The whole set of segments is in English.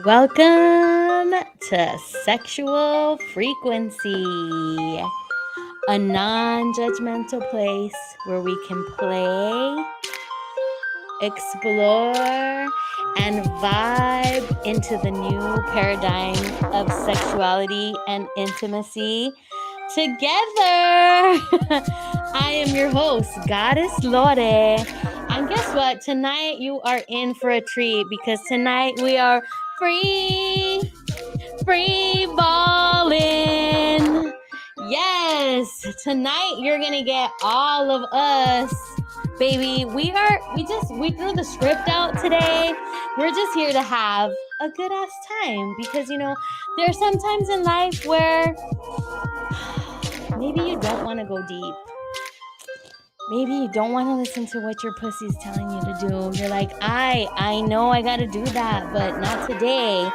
Welcome to Sexual Frequency, a non-judgmental place where we can play, explore, and vibe into the new paradigm of sexuality and intimacy together. I am your host, Goddess Lore. And guess what? Tonight you are in for a treat because tonight we are free ballin'. Yes, tonight you're gonna get all of us, baby. We threw the script out today. We're just here to have a good ass time because there's some times in life where maybe you don't want to go deep. Maybe you don't want to listen to what your pussy's telling you to do. You're like, I know I got to do that, but not today.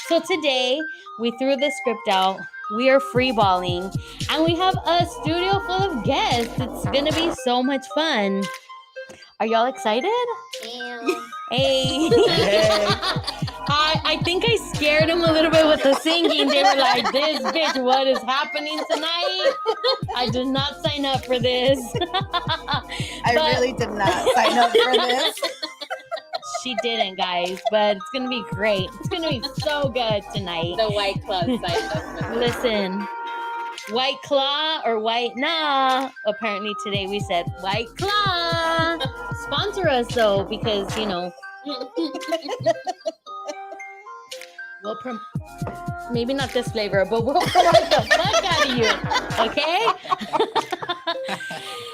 So today, we threw the script out. We are free balling. And we have a studio full of guests. It's going to be so much fun. Are y'all excited? Hey. I think I scared them a little bit with the singing. They were like, this bitch, what is happening tonight? I did not sign up for this. I really did not sign up for this. She didn't, guys, but it's going to be great. It's going to be so good tonight. The White Claw signed up for this. Listen, White Claw or White Nah. Apparently today we said White Claw. Sponsor us, though, because, we'll maybe not this flavor, but we'll promote the fuck out of you, okay?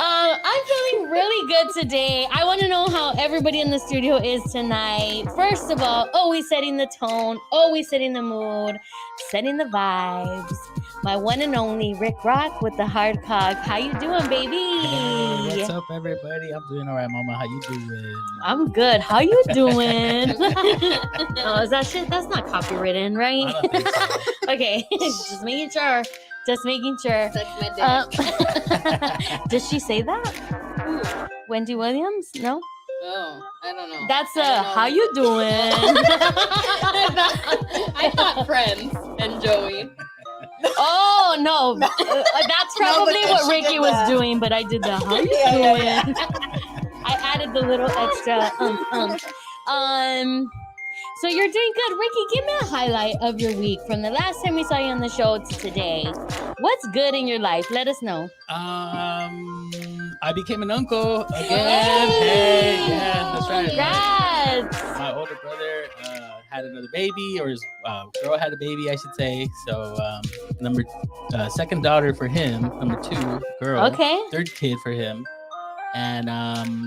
I'm feeling really good today. I want to know how everybody in the studio is tonight. First of all, always setting the tone, always setting the mood, setting the vibes. My one and only Rick Rock with the hard cock. How you doing, baby? Hey, what's up, everybody? I'm doing all right, Mama. How you doing? I'm good. How you doing? Oh, is that shit? That's not copywritten, right? I don't think so. Okay, just making sure. Just making sure. Suck my dick. Did she say that? Ooh. Wendy Williams? No? Oh, I don't know. That's I don't know. how you doing? I thought Friends and Joey. Oh, no. That's probably what Ricky was doing, but I did the how you doing? I added the little extra So you're doing good. Ricky, give me a highlight of your week from the last time we saw you on the show to today. What's good in your life? Let us know. I became an uncle again. Hey, yeah, that's right. Congrats. My older brother had another baby, or his girl had a baby, I should say. So second daughter for him, number 2 girl. Okay. Third kid for him. And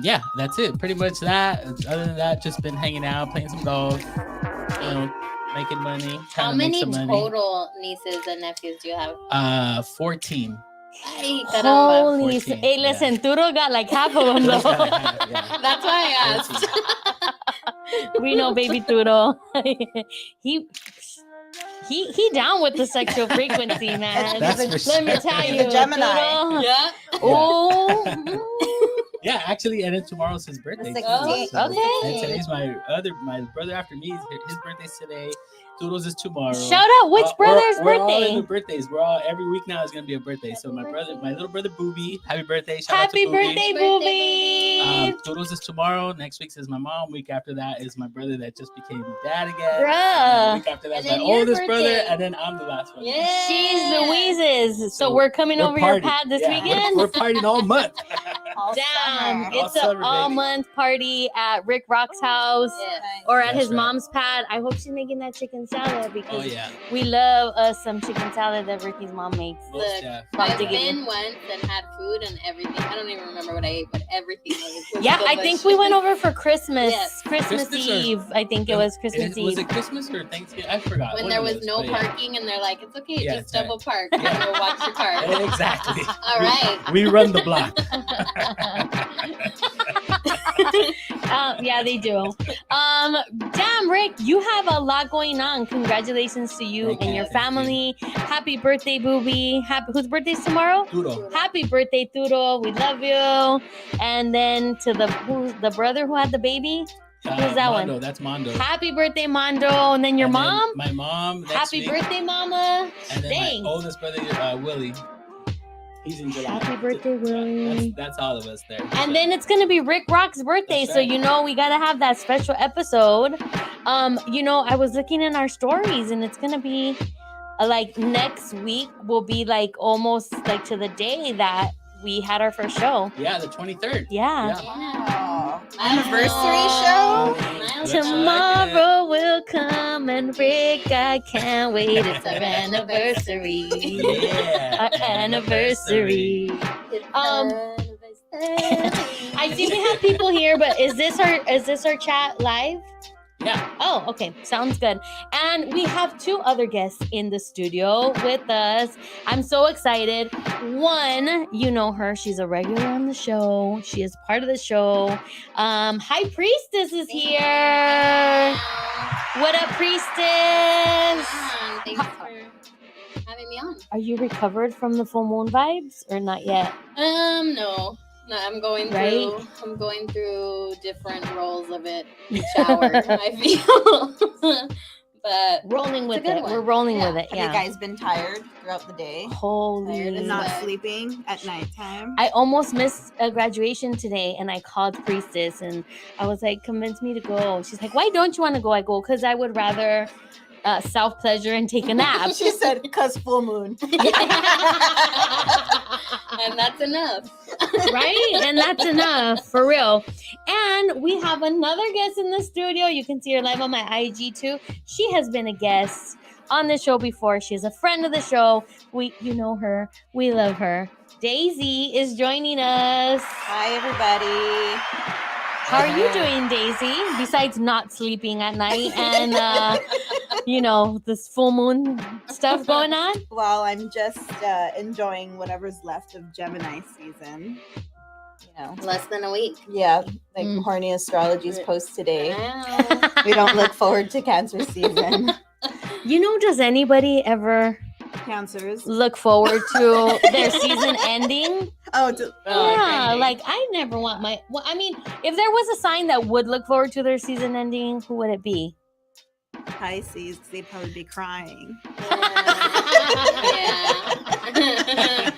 yeah, that's it. Pretty much that. Other than that, just been hanging out, playing some golf, making money. How many total nieces and nephews do you have? 14. Ay, caramba. Holy 14, hey, listen, Turo got like half of them though. Yeah. That's why I asked. We know baby Turo. he down with the sexual frequency, man. That's for Let me sure. tell He's you, a Gemini. Turo. Yeah. Oh. Yeah, actually, and then tomorrow's his birthday. The too, 16th. so- Okay. And today's my brother after me. His birthday's today. Toodles is tomorrow. Shout out which brother's we're all in birthday? the birthdays. We're all every week now is gonna be a birthday. So my little brother Booby, happy birthday! Shout out to Happy Booby. birthday, Birthday, Booby. Toodles is tomorrow. Next week is my mom. Week after that is my brother that just became dad again. Bruh. And week after that is And my then your oldest brother, birthday. and then I'm the last one. Yeah. She's Louise's. So So we're coming We're over your partying. pad this Yeah, weekend. We're partying all month. All Damn, summer. All it's an summer, all baby. month party at Rick Rock's house Yeah. or at That's his right. mom's pad. I hope she's making that chicken salad Oh because yeah. we love us some chicken salad that Ricky's mom makes. Most Look, chef. Mom I've to give been you. once and had food and everything. I don't even remember what I ate, but everything was Yeah, I think we went over for Christmas. Yes. Christmas Christmas or- Eve. I think it was Christmas Was Eve. it Christmas or Thanksgiving? I forgot. when One there of was those, no but yeah. parking and they're like, it's okay, Yeah, just that's double park. Yeah. And we'll watch your car. Exactly. All right. We run the block. Yeah, they do. Damn, Rick, you have a lot going on. Congratulations to you and your family. Happy birthday, Booby. Whose birthday's tomorrow? Duro. Happy birthday, Turo. We love you. And then to the brother who had the baby. Who's that Mondo, one? That's Mondo. Happy birthday, Mondo. And then your mom? My mom. Happy birthday, Mama. And then Dang. my oldest brother, Willie. He's in July. Happy birthday, Willie. That's all of us there. And then it's gonna be Rick Rock's birthday, so you know we gotta have that special episode. You know, I was looking in our stories, and it's gonna be like next week will be like almost like to the day that we had our first show. Yeah, the 23rd. Yeah. Wow. Anniversary show? Tomorrow will come, and Rick, I can't wait. It's our anniversary. Yeah. Our anniversary. I see we have people here, but is this our chat live? Yeah. Oh, okay. Sounds good. And we have two other guests in the studio with us. I'm so excited. One, you know her. She's a regular on the show. She is part of the show. High Priestess is here. What up, Priestess? Thanks for having me on. Are you recovered from the full moon vibes or not yet? No, I'm going through. Right? I'm going through different roles of it each hour. I feel, but Rolling with It's a good it. one. We're rolling Yeah. with it. Have Yeah. you guys been tired throughout the day? Holy. Tired as Not But- sleeping at nighttime? I almost missed a graduation today, and I called Priestess, and I was like, convince me to go. She's like, why don't you want to go? I go, because I would rather self-pleasure and take a nap. She said, because full moon. and that's enough. Right? And that's enough, for real. And we have another guest in the studio. You can see her live on my IG too. She has been a guest on the show before. She's a friend of the show. You know her. We love her. Daisy is joining us. Hi, everybody. How are you doing, Daisy? Besides not sleeping at night and, this full moon stuff going on? Well, I'm just enjoying whatever's left of Gemini season. Less than a week. Yeah, like Mm. Horny Astrology's post today. Wow. We don't look forward to Cancer season. Does anybody ever Cancers. look forward to their season ending? Oh, Yeah, okay. like I never want if there was a sign that would look forward to their season ending, who would it be? Pisces, they'd probably be crying. Yeah.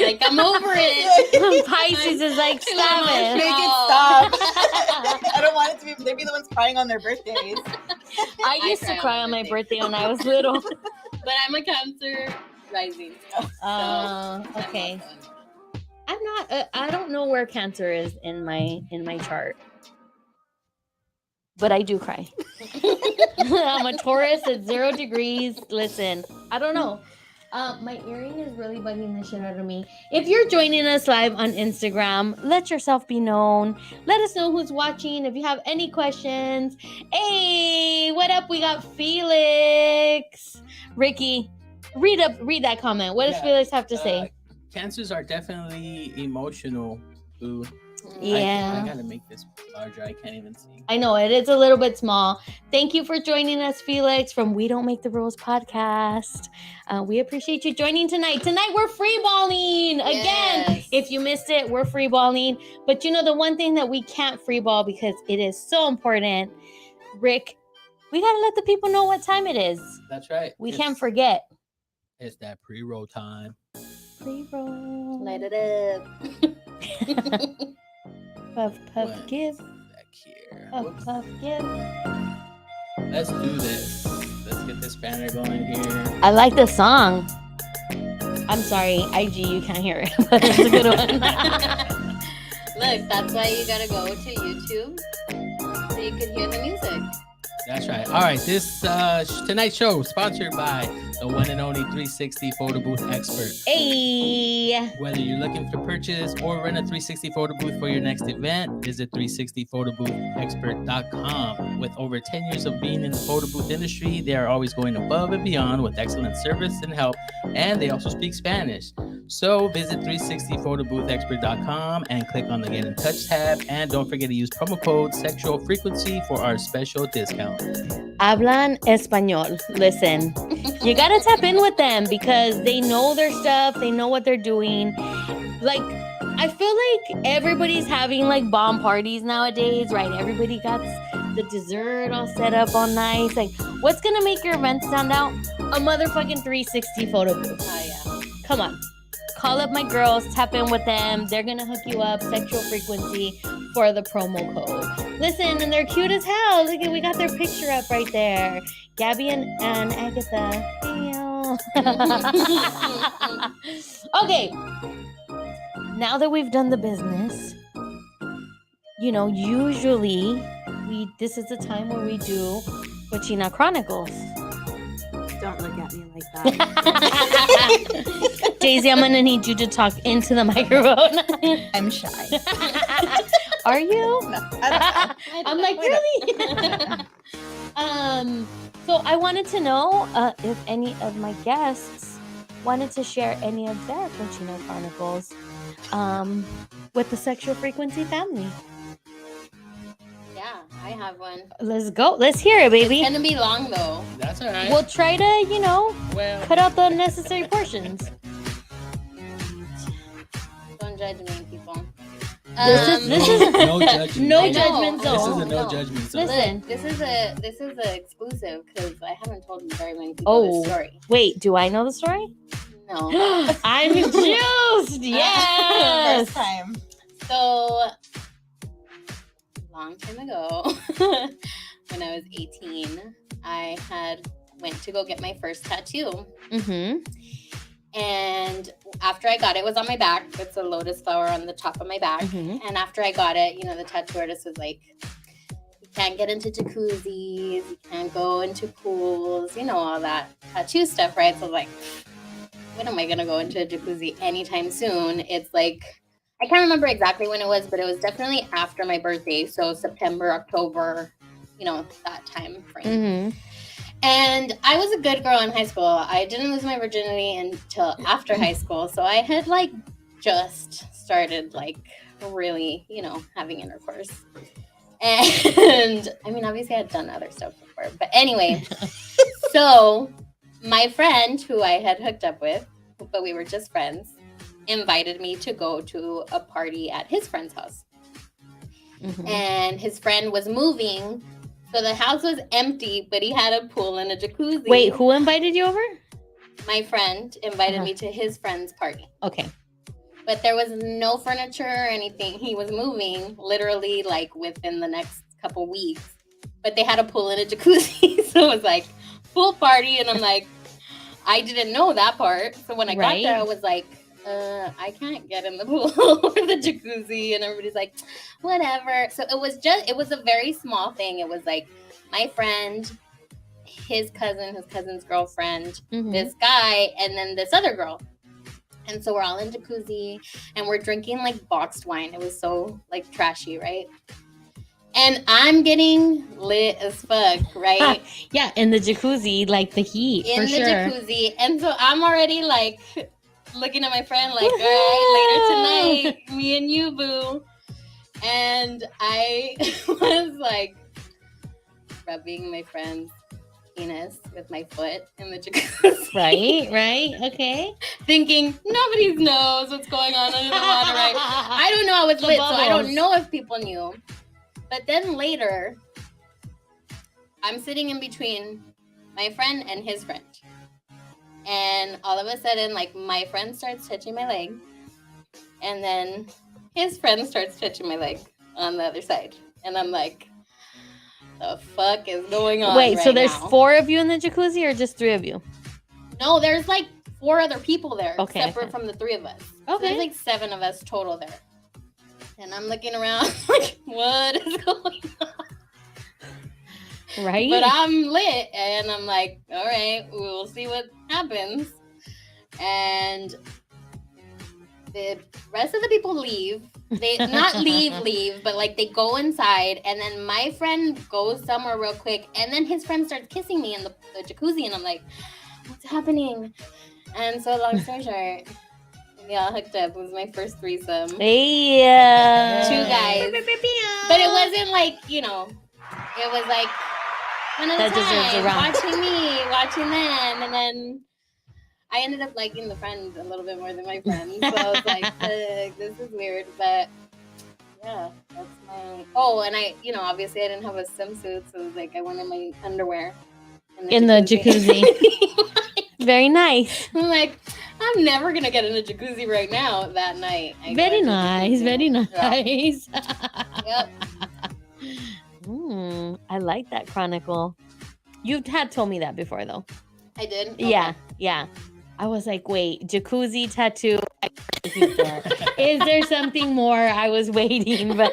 Like, I'm over it. Pisces is like, Too stop emotional. Make it. it stop. I don't want it to be, they'd be the ones crying on their birthdays. I used to cry on my birthday when I was little. But I'm a Cancer rising. Okay. I'm not. I don't know where Cancer is in my chart, but I do cry. I'm a Taurus at 0 degrees. Listen, I don't know. My earring is really bugging the shit out of me. If you're joining us live on Instagram, let yourself be known. Let us know who's watching. If you have any questions, hey, what up? We got Felix. Ricky, read that comment. What does Felix have to say? Cancers are definitely emotional. Ooh. Yeah. I gotta make this larger. I can't even see. I know it is a little bit small. Thank you for joining us, Felix, from We Don't Make the Rules podcast. We appreciate you joining tonight. Tonight we're freeballing again. Yes. If you missed it, we're freeballing. But the one thing that we can't freeball because it is so important, Rick, we gotta let the people know what time it is. That's right. We can't forget. It's that pre-roll time. Pre-roll. Light it up. Puff, puff, One give. sec here. Puff, Whoops. puff, give. Let's do this. Let's get this banner going here. I like the song. I'm sorry, IG, you can't hear it, but it's a good one. Look, that's why you gotta go to YouTube so you can hear the music. That's right. All right. This tonight's show sponsored by the one and only 360 photo booth expert. Hey. Whether you're looking to purchase or rent a 360 photo booth for your next event, visit 360photoboothexpert.com. With over 10 years of being in the photo booth industry, they are always going above and beyond with excellent service and help, and they also speak Spanish. So visit 360photoboothexpert.com and click on the Get in Touch tab. And don't forget to use promo code Sexual Frequency for our special discount. Hablan español. Listen, you gotta tap in with them because they know their stuff. They know what they're doing. Like, I feel like everybody's having like bomb parties nowadays, right? Everybody got the dessert all set up all nice. Like, what's gonna make your event stand out? A motherfucking 360 photo booth. Oh yeah. Come on. Call up my girls, tap in with them. They're gonna hook you up, Sexual Frequency, for the promo code. Listen, and they're cute as hell. Look at, we got their picture up right there. Gabby and Agatha. Okay. Now that we've done the business, you know, usually this is the time where we do Cochina Chronicles. Don't look at me like that. Daisy, I'm gonna need you to talk into the microphone. I'm shy. Are you? No, I I'm like, really? So I wanted to know if any of my guests wanted to share any of their Cochino Chronicles with the Sexual Frequency family. Yeah, I have one. Let's go. Let's hear it, baby. It's gonna be long though. That's all right. We'll try to, Well, cut out the unnecessary portions. Don't judge me, people. This is no judgment. no I know. judgment This is zone. a no judgment zone. Listen. This is a exclusive because I haven't told very many people Oh. this story. Wait, do I know the story? No. I'm juiced. Yes. First time. So, long time ago, when I was 18, I went to go get my first tattoo. Mm-hmm. And after I got it, it was on my back. It's a lotus flower on the top of my back. Mm-hmm. And after I got it, the tattoo artist was like, you can't get into jacuzzis, you can't go into pools, all that tattoo stuff, right? So I was like, when am I going to go into a jacuzzi anytime soon? It's like, I can't remember exactly when it was, but it was definitely after my birthday. So September, October, that time frame. Mm-hmm. And I was a good girl in high school. I didn't lose my virginity until after high school. So I had just started really, having intercourse. And I mean, obviously I had done other stuff before. But anyway, so my friend who I had hooked up with, but we were just friends, invited me to go to a party at his friend's house. Mm-hmm. And his friend was moving. So the house was empty, but he had a pool and a jacuzzi. Wait, who invited you over? My friend invited me to his friend's party. Okay. But there was no furniture or anything. He was moving literally within the next couple weeks. But they had a pool and a jacuzzi. So it was pool party. And I'm like, I didn't know that part. So when I got there, I was like, I can't get in the pool or the jacuzzi. And everybody's like, whatever. So it was a very small thing. It was my friend, his cousin's girlfriend, Mm-hmm. this guy, and then this other girl. And so we're all in jacuzzi and we're drinking boxed wine. It was so trashy, right? And I'm getting lit as fuck, right? Yeah, in the jacuzzi, the heat, In for the sure. jacuzzi. And so I'm already looking at my friend all right, later tonight, me and you, boo. And I was rubbing my friend's penis with my foot in the jacuzzi. Right, okay. Thinking nobody knows what's going on under the water, right? I don't know. I was lit, so I don't know if people knew. But then later, I'm sitting in between my friend and his friend. And all of a sudden, my friend starts touching my leg. And then his friend starts touching my leg on the other side. And I'm like, the fuck is going on? Wait, so there's now? 4 of you in the jacuzzi or just 3 of you? No, there's 4 other people there, Okay, separate from the 3 of us. Okay. So there's 7 of us total there. And I'm looking around what is going on? Right? But I'm lit and I'm like, all right, we'll see what happens. And the rest of the people leave. They not leave, but they go inside. And then my friend goes somewhere real quick. And then his friend starts kissing me in the jacuzzi. And I'm like, what's happening? And so long story short, We all hooked up. It was my first threesome. Hey, 2 guys. But it wasn't like, you know, it was like one at a That deserves a time, round. watching me, watching them, and then I ended up liking the friends a little bit more than my friends. So I was like, this is weird, but yeah, that's my. Oh, and I, you know, obviously I didn't have a swimsuit, so it was like I went in my underwear in the jacuzzi. Very nice. I'm like, I'm never gonna get in a jacuzzi right now. That night, I Very got nice. jacuzzi. Very nice. Yep. I like that chronicle. You had told me that before, though. I did. Yeah, yeah. I was like, wait, jacuzzi tattoo. Is there something more? I was waiting, but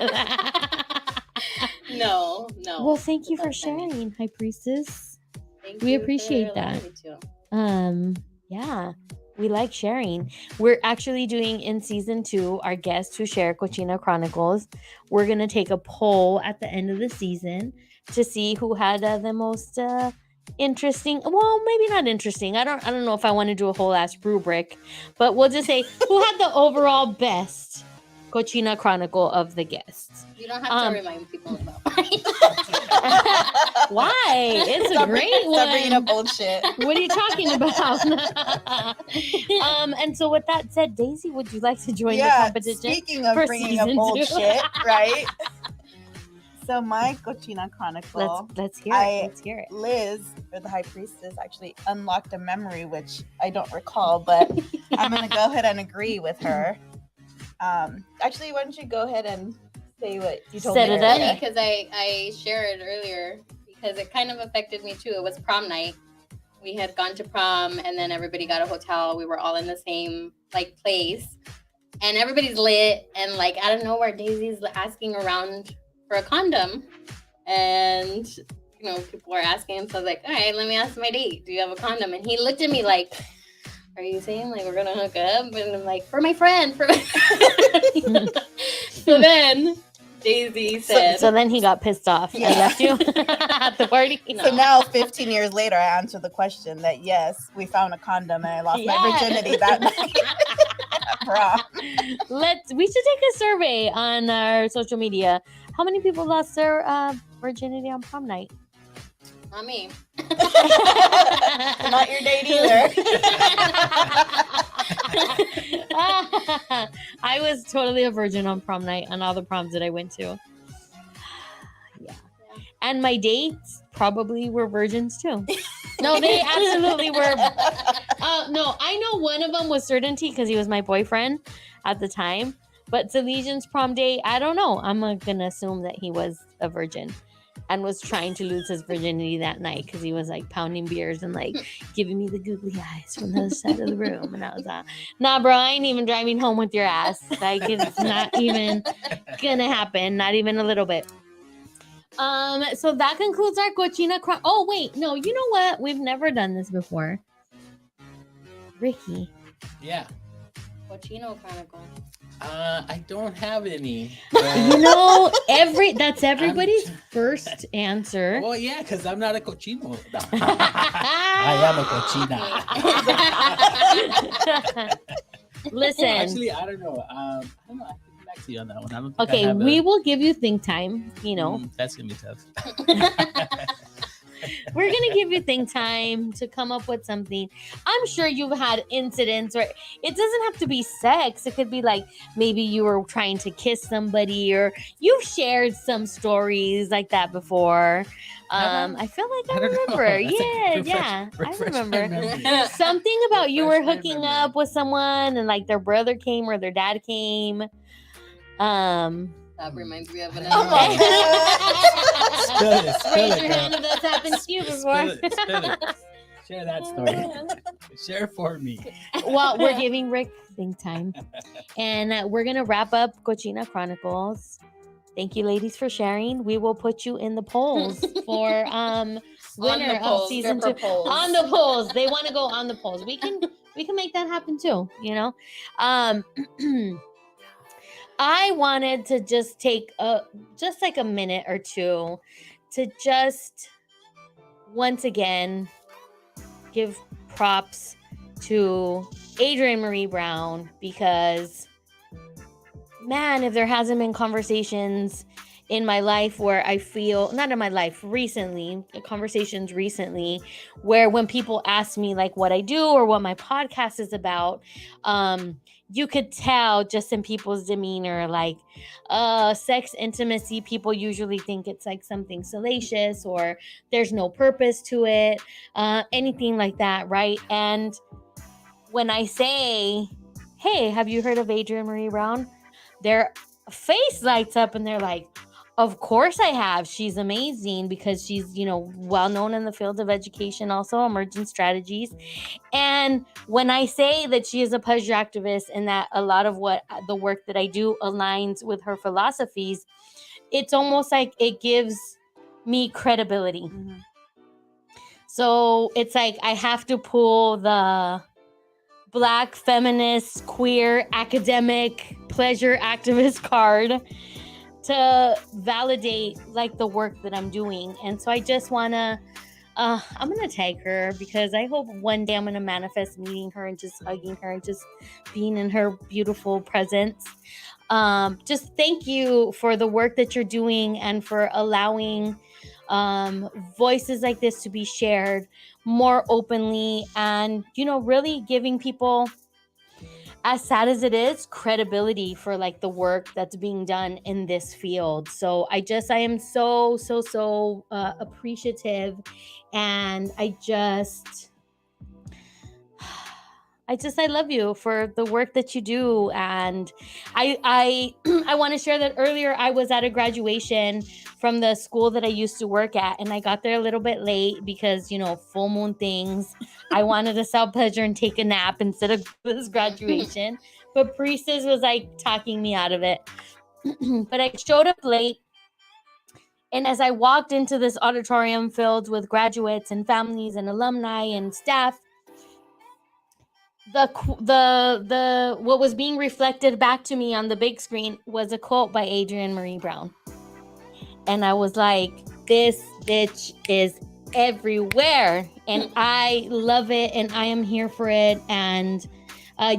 No. well, thank you for That's funny. sharing, High Priestess. Thank We you appreciate for allowing that. me to. Yeah, we like sharing. We're actually doing in season 2 our guests who share Cochina Chronicles. We're gonna take a poll at the end of the season to see who had the most interesting. Well, maybe not interesting. I don't know if I want to do a whole ass rubric, but we'll just say who had the overall best Cochina Chronicle of the guests. You don't have to remind people about mine. Why? It's a great Stop bringing up one. old shit. What are you talking about? And so with that said, Daisy, would you like to join the competition? Speaking of for bringing up season old 2? shit, right? So my Cochina Chronicle, Let's hear it. Let's hear it. Liz, or the High Priestess, actually unlocked a memory, which I don't recall, but I'm going to go ahead and agree with her. Actually, why don't you go ahead and say what you told Set me it earlier. up. Because I shared earlier because it kind of affected me too. It was prom night. We had gone to prom and then everybody got a hotel. We were all in the same like place and everybody's lit and like out of nowhere Daisy's asking around for a condom and you know people were asking, so I was like, all right, let me ask my date, do you have a condom? And he looked at me like, are you saying like we're gonna hook up? And I'm like, for my friend. So then Daisy said, So then he got pissed off and left you at the party. So now, 15 years later, I answered the question that yes, we found a condom and I lost my virginity that night at prom. We should take a survey on our social media. How many people lost their virginity on prom night? not me. Not your date either. I was totally a virgin on prom night on all the proms that I went to. Yeah. And my dates probably were virgins too. No, they absolutely were. No, I know one of them was certainty because he was my boyfriend at the time. But Salesian's prom date, I don't know. I'm going to assume that he was a virgin and was trying to lose his virginity that night because he was like pounding beers and like giving me the googly eyes from the other side of the room. And I was like, nah, bro, I ain't even driving home with your ass. Like, it's not even gonna happen. Not even a little bit. So that concludes our Cochina Chronicle. Oh, wait. No, you know what? We've never done this before. Ricky. Yeah. Cochino Chronicle. I don't have any. You know, that's everybody's first answer. Well, yeah, because I'm not a cochino. No. I am a cochina. Listen. Actually, I don't know. I can get back to you on that one. I don't think I Okay, have we will give you think time, you know. That's going to be tough. We're going to give you think time to come up with something. I'm sure you've had incidents where it doesn't have to be sex. It could be like maybe you were trying to kiss somebody or you've shared some stories like that before. I feel like I remember. Yeah, I remember. Something about you were hooking up with someone and like their brother came or their dad came. That reminds me of another. Oh my Spill it, Raise your hand if that's happened to you before. Spill it. Share that story. Share for me. Well, we're giving Rick think time. And we're going to wrap up Cochina Chronicles. Thank you, ladies, for sharing. We will put you in the polls for winner of season 2. On the polls. They want to go on the polls. We can make that happen too, you know? I wanted to just take just like a minute or two to just once again give props to Adrienne Marie Brown, because man, if there hasn't been conversations in my life where I feel, not in my life, recently, conversations recently, where when people ask me like what I do or what my podcast is about, you could tell just in people's demeanor, like sex, intimacy, people usually think it's like something salacious or there's no purpose to it, anything like that, right? And when I say, hey, have you heard of Adrienne Marie Brown? Their face lights up and they're like, of course I have. She's amazing, because she's, well known in the field of education, also emergent strategies. And when I say that she is a pleasure activist and that a lot of what the work that I do aligns with her philosophies, it's almost like it gives me credibility. Mhm. So it's like I have to pull the Black, feminist, queer, academic, pleasure activist card to validate like the work that I'm doing. And so I just want to, I'm going to tag her, because I hope one day I'm going to manifest meeting her and just hugging her and just being in her beautiful presence. Just thank you for the work that you're doing and for allowing voices like this to be shared more openly, and really giving people, as sad as it is, credibility for like the work that's being done in this field. So I am so appreciative, and I love you for the work that you do. And I want to share that earlier I was at a graduation from the school that I used to work at, and I got there a little bit late because, full moon things. I wanted to sell pleasure and take a nap instead of this graduation. But Priestess was like talking me out of it. But I showed up late. And as I walked into this auditorium filled with graduates and families and alumni and staff, the what was being reflected back to me on the big screen was a quote by Adrienne Marie Brown. And I was like, this bitch is everywhere, and I love it, and I am here for it. And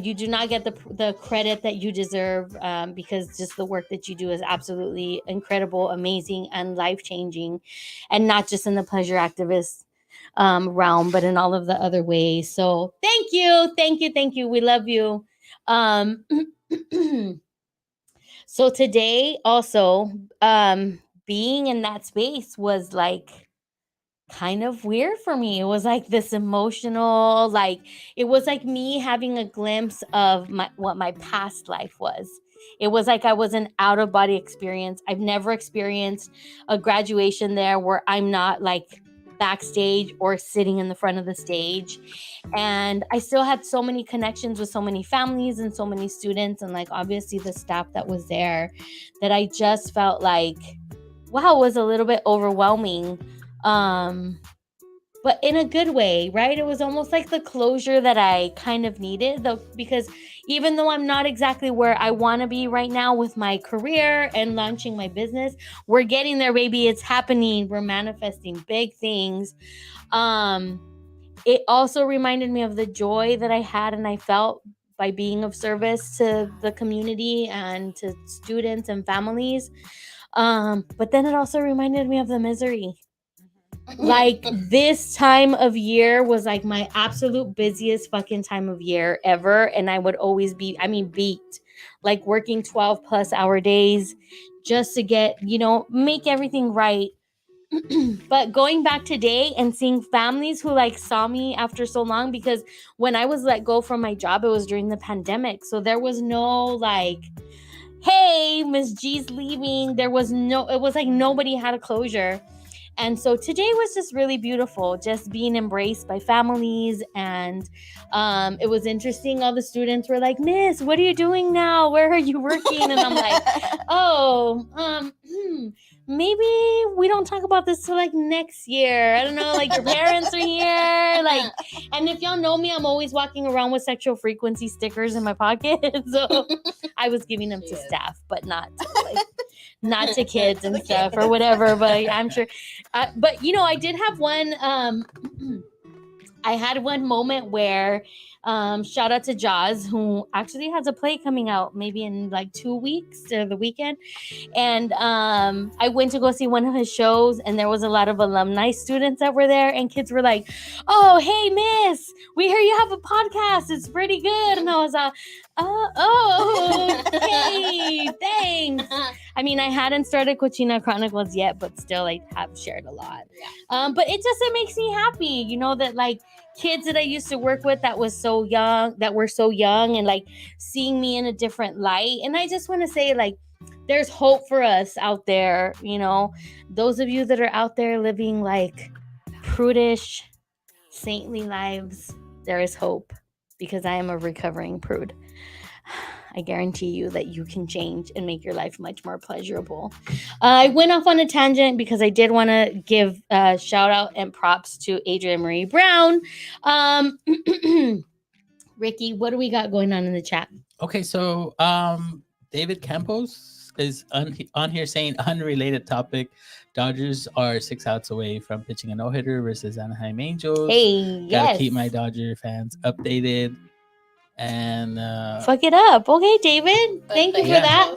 you do not get the credit that you deserve, because just the work that you do is absolutely incredible, amazing, and life-changing, and not just in the pleasure activist realm, but in all of the other ways. So thank you. We love you. So today also, being in that space was like kind of weird for me. It was like this emotional, like it was like me having a glimpse of what my past life was. It was like I was an out of body experience. I've never experienced a graduation there where I'm not like backstage or sitting in the front of the stage. And I still had so many connections with so many families and so many students, and like obviously the staff that was there, that I just felt like, wow, it was a little bit overwhelming. But in a good way, right? It was almost like the closure that I kind of needed, though, because even though I'm not exactly where I want to be right now with my career and launching my business, we're getting there, baby. It's happening. We're manifesting big things. It also reminded me of the joy that I had and I felt by being of service to the community and to students and families. But then it also reminded me of the misery. Like this time of year was like my absolute busiest fucking time of year ever. And I would always be, beat, like working 12 plus hour days just to get, make everything right. But going back today and seeing families who like saw me after so long, because when I was let go from my job, it was during the pandemic. So there was no like, hey, Miss G's leaving. It was like nobody had a closure. And so today was just really beautiful, just being embraced by families. And it was interesting. All the students were like, Miss, what are you doing now? Where are you working? And I'm like, maybe we don't talk about this till like next year. I don't know, like your parents are here. Like, and if y'all know me, I'm always walking around with sexual frequency stickers in my pocket. So I was giving them to staff, but not to kids and stuff or whatever. But I'm sure. But I did have one. I had one moment where Shout out to Jaws, who actually has a play coming out maybe in like 2 weeks or the weekend. And I went to go see one of his shows, and there was a lot of alumni students that were there, and kids were like, "Oh, hey, miss, we hear you have a podcast. It's pretty good." And I was like, "Oh, okay, thanks." I mean, I hadn't started Cochina Chronicles yet, but still, I have shared a lot. But it makes me happy, you know, that like kids that I used to work with that were so young, and like seeing me in a different light. And I just want to say, like, there's hope for us out there, you know, those of you that are out there living like prudish, saintly lives. There is hope, because I am a recovering prude. I guarantee you that you can change and make your life much more pleasurable. I went off on a tangent because I did want to give a shout out and props to Adrienne Marie Brown. Ricky, what do we got going on in the chat? Okay, so David Campos is on here saying unrelated topic. Dodgers are 6 outs away from pitching a no-hitter versus Anaheim Angels. Hey, Gotta keep my Dodger fans updated. And fuck it up. Okay, David. Thank you for that.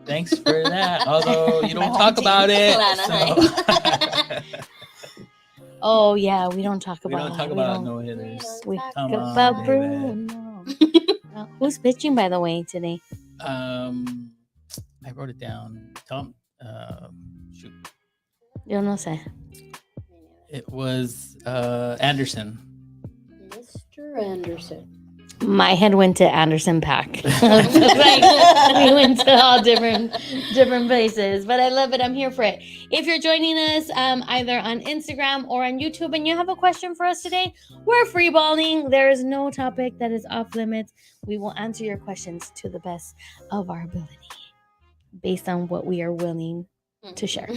Thanks for that. Although you don't talk about it. So. Oh yeah, we don't talk We about don't talk about no hitters. We talk Come on, about David. Bruno. Who's pitching, by the way, today? I wrote it down. Tom. Shoot. Yo no sé. It was Anderson. Mr. Anderson. My head went to Anderson Paak. We went to all different places, but I love it. I'm here for it. If you're joining us either on Instagram or on YouTube and you have a question for us today, we're freeballing. There is no topic that is off limits. We will answer your questions to the best of our ability based on what we are willing to share.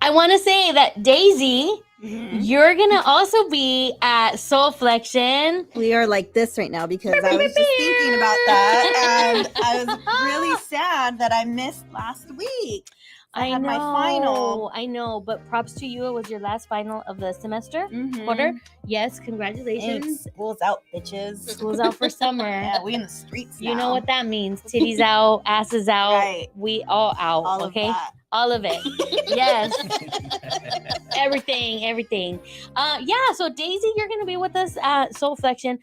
I want to say that Daisy, you're going to also be at Soul Flexion. We are like this right now because I was just thinking about that, and I was really sad that I missed last week. I had my final. I know, but props to you. It was your last final of the semester, quarter. Yes, congratulations. Thanks. School's out, bitches. School's out for summer. Yeah, we in the streets now. You know what that means. Titties out, asses out. Right. We all out, All okay? of that. All of it. Yes. Everything. Yeah, so Daisy, you're going to be with us at Soul Flexion.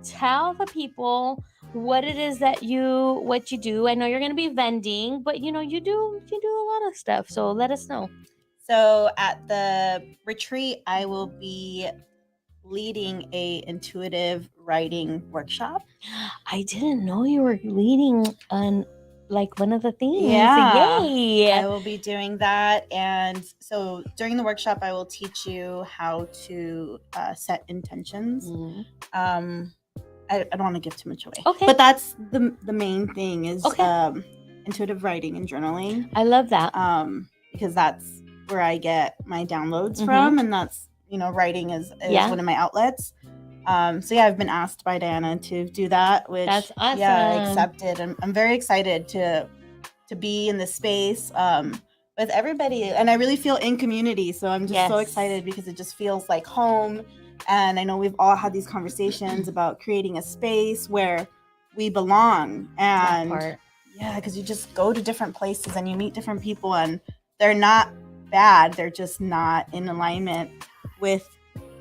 Tell the people what it is that what you do. I know you're going to be vending, but you know, you do a lot of stuff. So let us know. So at the retreat, I will be leading a intuitive writing workshop. I didn't know you were leading on like one of the themes. Yeah. Yay. I will be doing that. And so during the workshop, I will teach you how to set intentions. I don't want to give too much away. Okay. But that's the main thing is intuitive writing and journaling. I love that. Because that's where I get my downloads from, and that's, you know, writing is one of my outlets. So yeah, I've been asked by Diana to do that, which that's awesome. Yeah, I accepted. And I'm very excited to be in this space with everybody, and I really feel in community. So I'm just so excited because it just feels like home. And I know we've all had these conversations about creating a space where we belong. And yeah, because you just go to different places and you meet different people, and they're not bad. They're just not in alignment with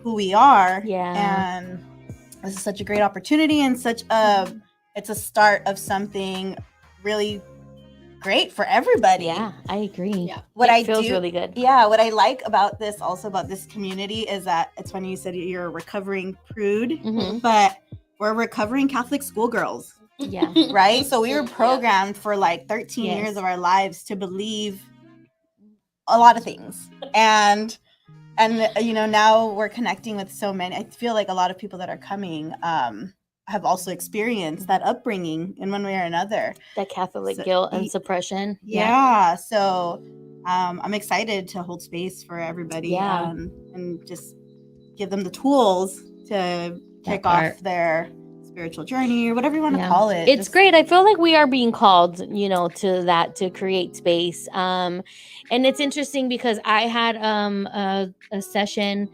who we are. Yeah. And this is such a great opportunity, and it's a start of something really great for everybody. Yeah, I agree. Yeah. It feels really good. Yeah, what I like about this community is that it's funny you said you're a recovering prude, but we're recovering Catholic schoolgirls. Yeah. Right? So we were programmed for like 13 years of our lives to believe a lot of things. And you know, now we're connecting with so many. I feel like a lot of people that are coming have also experienced that upbringing in one way or another. That Catholic guilt and suppression. Yeah. So I'm excited to hold space for everybody and just give them the tools to kick off their spiritual journey or whatever you want to call it. It's great. I feel like we are being called, you know, to create space. And it's interesting because I had a session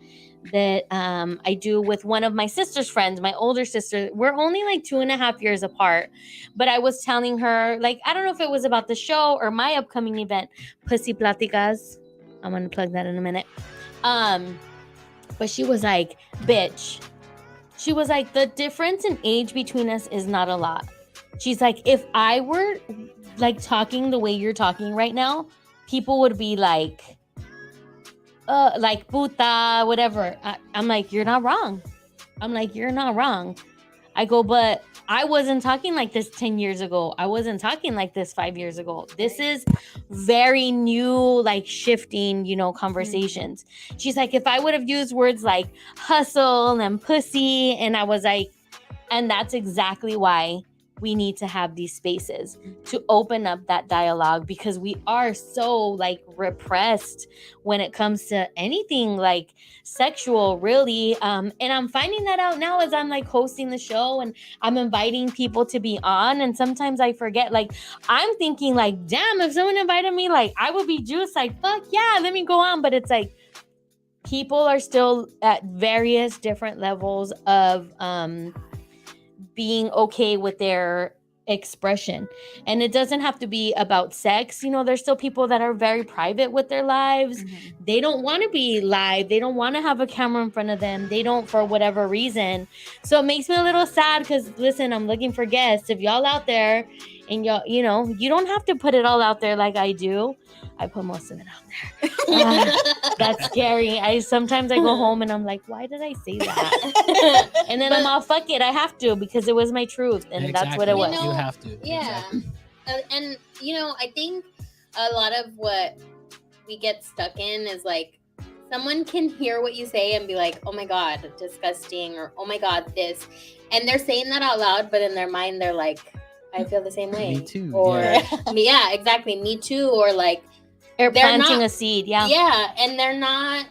that I do with one of my sister's friends, my older sister. We're only like 2.5 years apart, but I was telling her, like, I don't know if it was about the show or my upcoming event, Pussy Platicas. I'm gonna plug that in a minute. But she was like, bitch. She was like, the difference in age between us is not a lot. She's like, if I were like talking the way you're talking right now, people would be like puta, whatever. I'm like, you're not wrong. I'm like, you're not wrong. I go, but I wasn't talking like this 10 years ago. I wasn't talking like this 5 years ago. This is very new, like shifting, conversations. She's like, if I would have used words like hustle and pussy, and I was like, and that's exactly why we need to have these spaces to open up that dialogue, because we are so like repressed when it comes to anything like sexual, really. And I'm finding that out now as I'm like hosting the show and I'm inviting people to be on. And sometimes I forget, like, I'm thinking like, damn, if someone invited me, like I would be juiced, like, fuck yeah, let me go on. But it's like, people are still at various different levels of being okay with their expression. And it doesn't have to be about sex. There's still people that are very private with their lives. They don't want to be live. They don't want to have a camera in front of them. They don't, for whatever reason. So it makes me a little sad because, listen, I'm looking for guests. If y'all out there and y'all, you don't have to put it all out there like I do. I put most of it out there. That's scary. Sometimes I go home and I'm like, why did I say that? And then I'm all, fuck it, I have to, because it was my truth, and that's what it was. You have to. Yeah. Exactly. And I think a lot of what we get stuck in is like, someone can hear what you say and be like, oh my God, disgusting, or oh my God, this. And they're saying that out loud, but in their mind, they're like, I feel the same way. Me too. Or, yeah, exactly. Me too. Or like, they're planting a seed. Yeah. Yeah. And they're not,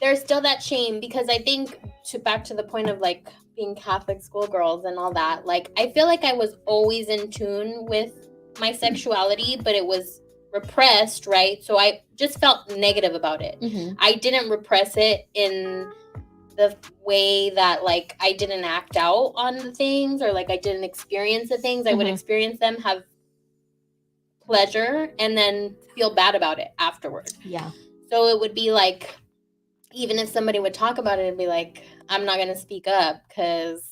there's still that shame, because I think, back to the point of like being Catholic schoolgirls and all that, like, I feel like I was always in tune with my sexuality, but it was repressed, right? So I just felt negative about it. I didn't repress it in the way that like I didn't act out on the things, or like I didn't experience the things. I would experience them, have pleasure, and then feel bad about it afterward. Yeah. So it would be like, even if somebody would talk about it, it'd be like, I'm not going to speak up because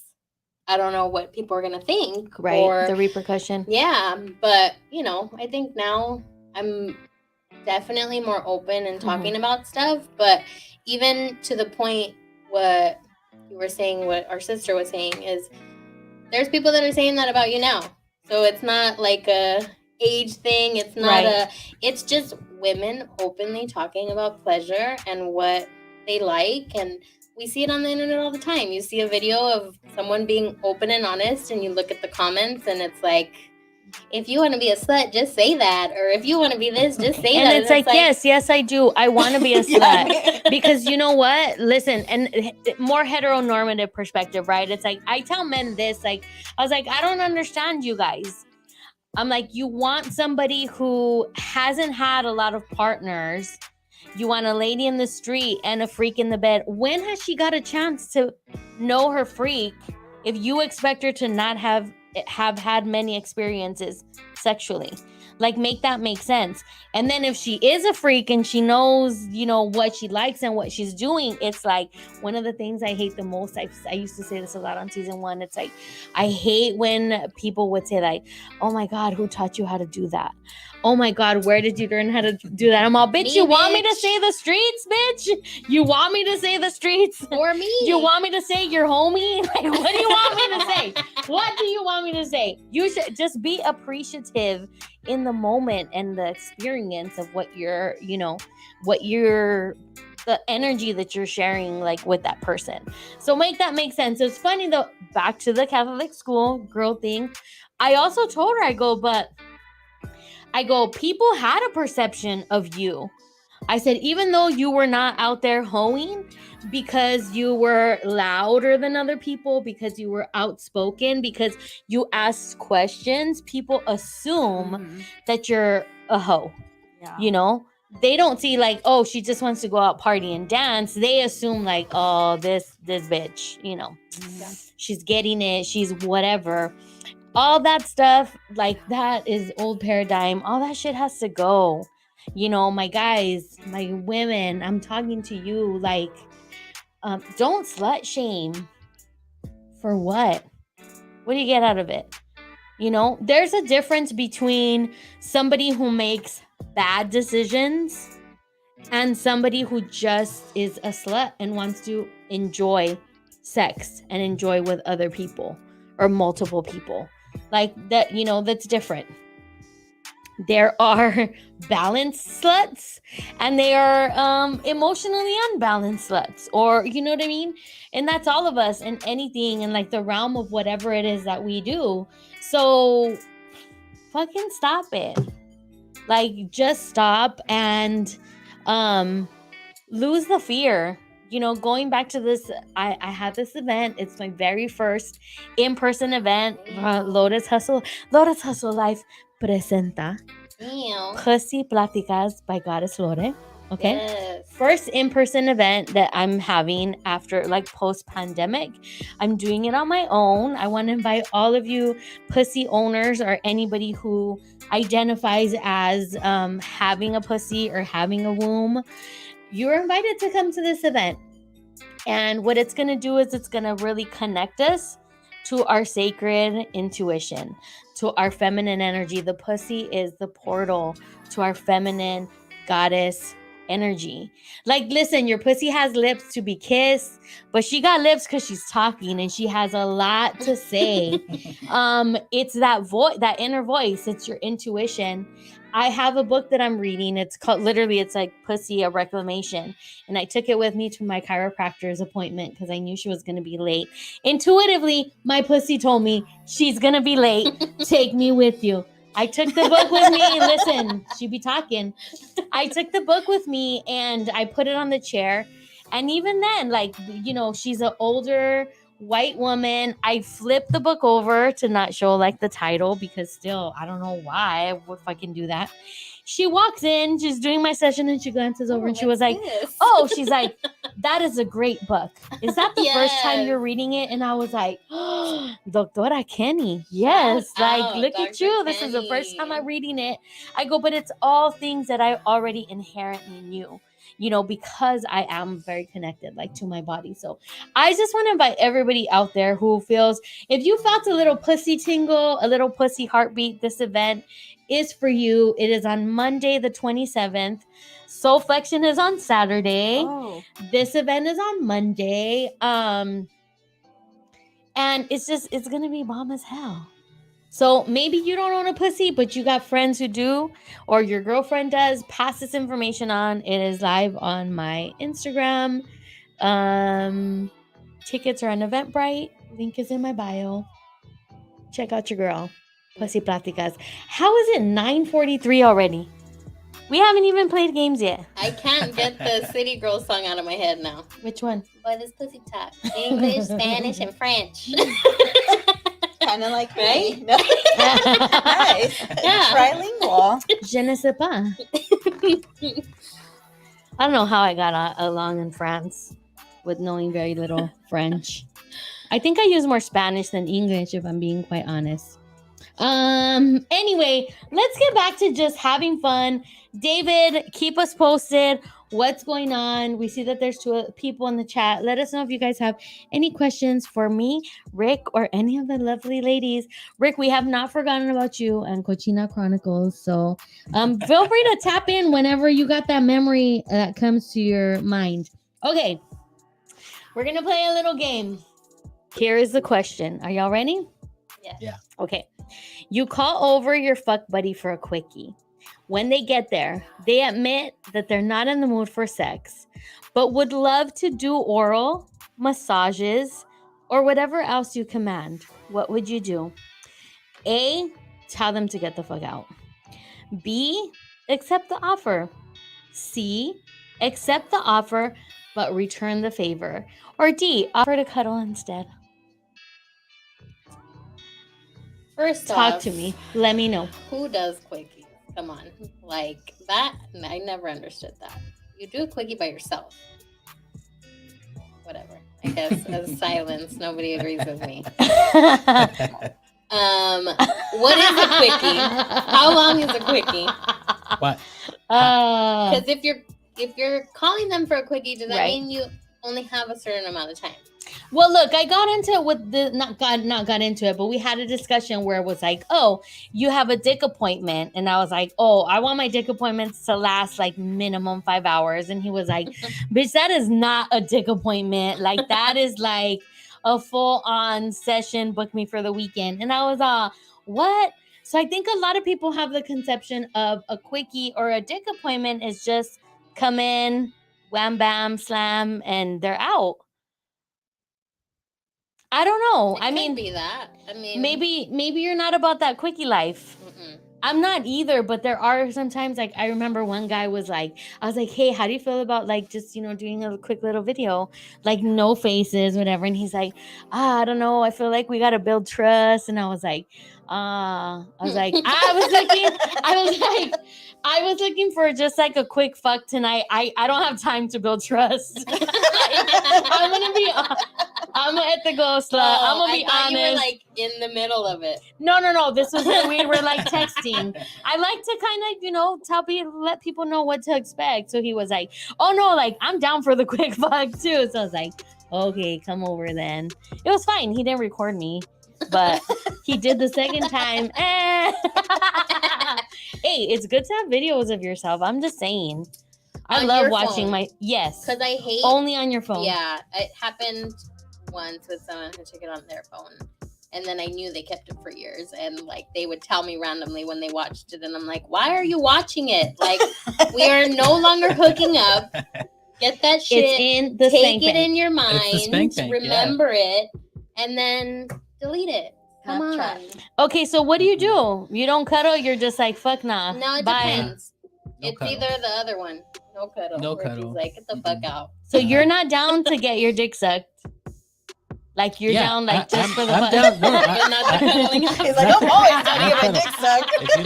I don't know what people are going to think. Right. Or the repercussion. Yeah. But, I think now I'm definitely more open and talking about stuff. But even to the point, what you were saying, what our sister was saying, is there's people that are saying that about you now. So it's not like a age thing. It's not it's just women openly talking about pleasure and what they like. And we see it on the internet all the time. You see a video of someone being open and honest, and you look at the comments, and it's like, if you want to be a slut, just say that. Or if you want to be this, just say that. And it's like, yes, I do. I want to be a slut. Because you know what? Listen, and more heteronormative perspective, right? It's like, I tell men this, like, I was like, I don't understand you guys. I'm like, you want somebody who hasn't had a lot of partners. You want a lady in the street and a freak in the bed. When has she got a chance to know her freak if you expect her to not have had many experiences sexually? Like, make that make sense. And then if she is a freak and she knows, what she likes and what she's doing, it's like, one of the things I hate the most, I used to say this a lot on season 1, it's like, I hate when people would say like, oh my God, who taught you how to do that? Oh my God, where did you learn how to do that? I'm all, bitch, you want me to say the streets, bitch? You want me to say the streets? Or me? You want me to say your homie? Like, what do you want me to say? What do you want me to say? You should just be appreciative in the moment and the experience of what you're, the energy that you're sharing, like, with that person. So make that make sense. So it's funny though, back to the Catholic school girl thing. I also told her, I go, people had a perception of you. I said, even though you were not out there hoeing, because you were louder than other people, because you were outspoken, because you asked questions, people assume that you're a hoe. Yeah. they don't see like, oh, she just wants to go out party and dance. They assume like, oh, this bitch, you know, she's getting it, she's whatever. All that stuff, like that is old paradigm. All that shit has to go. You know, my guys, my women, I'm talking to you, like, don't slut shame. For what? What do you get out of it? You know, there's a difference between somebody who makes bad decisions and somebody who just is a slut and wants to enjoy sex and enjoy with other people or multiple people. Like that, you know, that's different. There are balanced sluts and they are emotionally unbalanced sluts, or you know what I mean? And that's all of us in anything in like the realm of whatever it is that we do. So fucking stop it. Like just stop and lose the fear. You know, going back to this, I had this event. It's my very first in-person event. Lotus Hustle Life presenta Pussy Platicas by Goddess Lore. Okay. Yes. First in-person event that I'm having after like post-pandemic. I'm doing it on my own. I want to invite all of you pussy owners or anybody who identifies as having a pussy or having a womb. You're invited to come to this event. And what it's going to do is it's going to really connect us to our sacred intuition, to our feminine energy. The pussy is the portal to our feminine goddess energy. Like, listen, your pussy has lips to be kissed, but she got lips because she's talking and she has a lot to say. It's that voice, that inner voice. It's your intuition. I have a book that I'm reading. It's called, literally, it's like Pussy, a Reclamation. And I took it with me to my chiropractor's appointment because I knew she was going to be late. Intuitively, my pussy told me, she's going to be late. Take me with you. I took the book with me. Listen, she be talking. I took the book with me and I put it on the chair. And even then, like, you know, she's an older white woman. I flipped the book over to not show like the title because still, I don't know why I would fucking do that. She walks in, she's doing my session and she glances over and she was like, oh, she's like, that is a great book. Is that the first time you're reading it? And I was like, oh, Doctora Kenny. Yes. Like, look at you. This is the first time I'm reading it. I go, but it's all things that I already inherently knew, you know, because I am very connected, like, to my body. So I just want to invite everybody out there who feels, if you felt a little pussy tingle, a little pussy heartbeat, this event is for you. It is on Monday, the 27th. Soul Flexion is on Saturday. Oh. This event is on Monday. And it's going to be bomb as hell. So maybe you don't own a pussy, but you got friends who do, or your girlfriend does. Pass this information on. It is live on my Instagram. Tickets are on Eventbrite. Link is in my bio. Check out your girl, Pussy Platicas. How is it 9:43 already? We haven't even played games yet. I can't get the City Girl song out of my head now. Which one? Boy, this pussy talk. English, Spanish, and French. Kind of like Right? me. No. Nice. Yeah. Trilingual. Je ne sais pas. I don't know how I got along in France with knowing very little French. I think I use more Spanish than English, if I'm being quite honest. Anyway, let's get back to just having fun. David, keep us posted. What's going on? We see that there's 2 people in the chat. Let us know if you guys have any questions for me, Rick, or any of the lovely ladies. Rick, we have not forgotten about you and Cochina Chronicles. So feel free to tap in whenever you got that memory that comes to your mind. Okay, we're going to play a little game. Here is the question. Are y'all ready? Yeah. Okay. You call over your fuck buddy for a quickie. When they get there, they admit that they're not in the mood for sex, but would love to do oral, massages, or whatever else you command. What would you do? A, tell them to get the fuck out. B, accept the offer. C, accept the offer, but return the favor. Or D, offer to cuddle instead. First Talk off, to me. Let me know. who does quickies? Come on. Like that, I never understood that. You do a quickie by yourself. Whatever. I guess as silence, nobody agrees with me. What is a quickie? How long is a quickie? What? Because if you're calling them for a quickie, does that Right. mean you only have a certain amount of time? Well, look, I got into it with the not got into it, but we had a discussion where it was like, oh, you have a dick appointment, and I was like, oh, I want my dick appointments to last like minimum 5 hours, and he was like, bitch, that is not a dick appointment, like that is like a full on session. Book me for the weekend, and I was what? So I think a lot of people have the conception of a quickie or a dick appointment is just come in, wham bam slam, and they're out. I don't know. It could be that. I mean, maybe you're not about that quickie life. mm-mm. I'm not either, but there are sometimes, like, I remember one guy was like, I was like, hey, how do you feel about like just, doing a quick little video, like no faces, whatever. And he's like, I don't know. I feel like we got to build trust. And I was like, I was looking for just like a quick fuck tonight. I don't have time to build trust. I'm gonna ethical slut. I'm gonna be honest. You were like in the middle of it. No. This was when we were like texting. I like to kind of, let people know what to expect. So he was like, oh no, like I'm down for the quick fuck too. So I was like, okay, come over then. It was fine. He didn't record me, but he did the second time. Hey, it's good to have videos of yourself. I'm just saying. I On love your watching phone. Yes. Because I hate only on your phone. Yeah, it happened once with someone who took it on their phone, and then I knew they kept it for years, and like they would tell me randomly when they watched it, and I'm like, why are you watching it? Like, we are no longer hooking up. Get that shit. It's in the take spank it bank. in your It's the mind. spank bank, Remember it, and then delete it. Come on. Snapchat. Okay, so what do? You don't cuddle. You're just like, fuck nah. No, it Bye. depends. No It's cuddle. either the other one. No cuddle. No where he's cuddle. like, get the fuck out. So you're not down to get your dick sucked. Like you're Yeah, down like just for the I'm fun. down. No, But not the cuddling. He's like, I'm always trying to get my dick sucked. If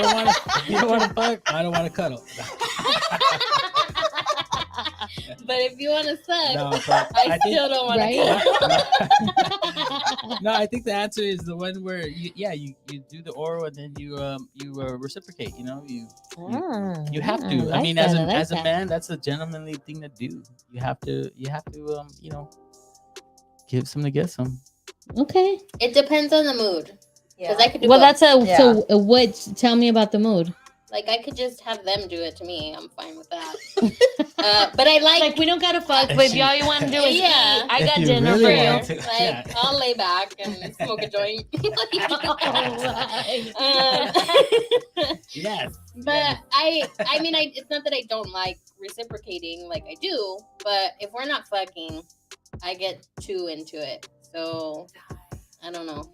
you don't want to fuck, I don't want to cuddle. But if you want to suck, No, but I think- still don't want Right? to. No, I think the answer is the one where you do the oral and then you reciprocate. You have to. I mean, as a man, that's a gentlemanly thing to do. You have to give some to get some. Okay. It depends on the mood. Yeah. Because I could do Well, both. that's Yeah. so. What? Tell me about the mood. Like, I could just have them do it to me. I'm fine with that. But I like We don't gotta fuck, but if y'all you want to do is Yeah. eat, I If got you dinner really for you. want to. like, Yeah. I'll lay back and smoke a joint. Alright. Yes. But I mean, it's not that I don't like reciprocating, like I do. But if we're not fucking, I get too into it. So I don't know.